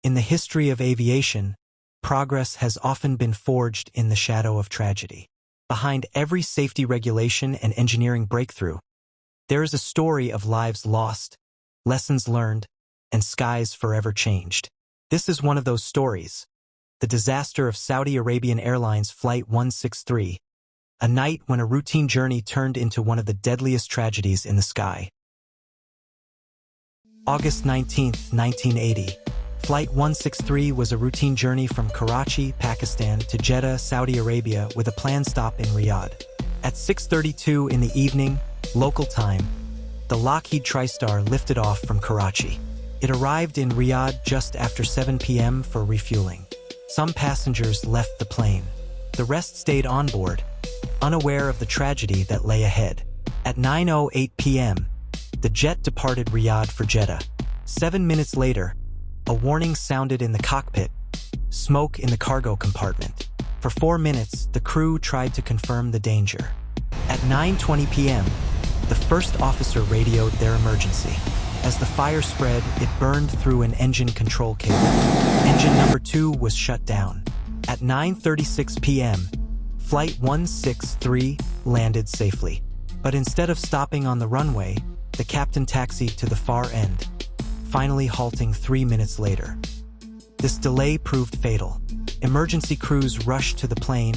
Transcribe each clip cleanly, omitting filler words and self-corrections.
In the history of aviation, progress has often been forged in the shadow of tragedy. Behind every safety regulation and engineering breakthrough, there is a story of lives lost, lessons learned, and skies forever changed. This is one of those stories, the disaster of Saudi Arabian Airlines Flight 163, a night when a routine journey turned into one of the deadliest tragedies in the sky. August 19, 1980. Flight 163 was a routine journey from Karachi, Pakistan to Jeddah, Saudi Arabia with a planned stop in Riyadh. At 6:32 in the evening, local time, the Lockheed tristar lifted off from Karachi. It arrived in Riyadh just after 7 p.m. for refueling. Some passengers left the plane. The rest stayed on board, unaware of the tragedy that lay ahead. At 9:08 p.m., the jet departed Riyadh for Jeddah. 7 minutes later, a warning sounded in the cockpit, smoke in the cargo compartment. For 4 minutes, the crew tried to confirm the danger. At 9:20 p.m., the first officer radioed their emergency. As the fire spread, it burned through an engine control cable. Engine number 2 was shut down. At 9:36 p.m., Flight 163 landed safely. But instead of stopping on the runway, the captain taxied to the far end, finally halting 3 minutes later. This delay proved fatal. Emergency crews rushed to the plane,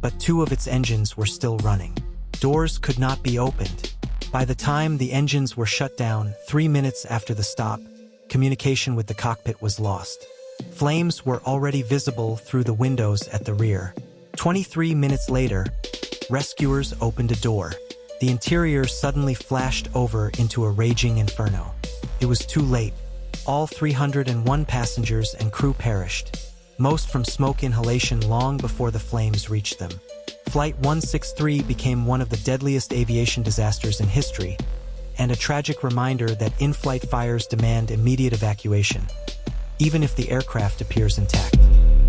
but 2 of its engines were still running. Doors could not be opened. By the time the engines were shut down, 3 minutes after the stop, communication with the cockpit was lost. Flames were already visible through the windows at the rear. 23 minutes later, rescuers opened a door. The interior suddenly flashed over into a raging inferno. It was too late. All 301 passengers and crew perished, most from smoke inhalation long before the flames reached them. Flight 163 became one of the deadliest aviation disasters in history, and a tragic reminder that in-flight fires demand immediate evacuation, even if the aircraft appears intact.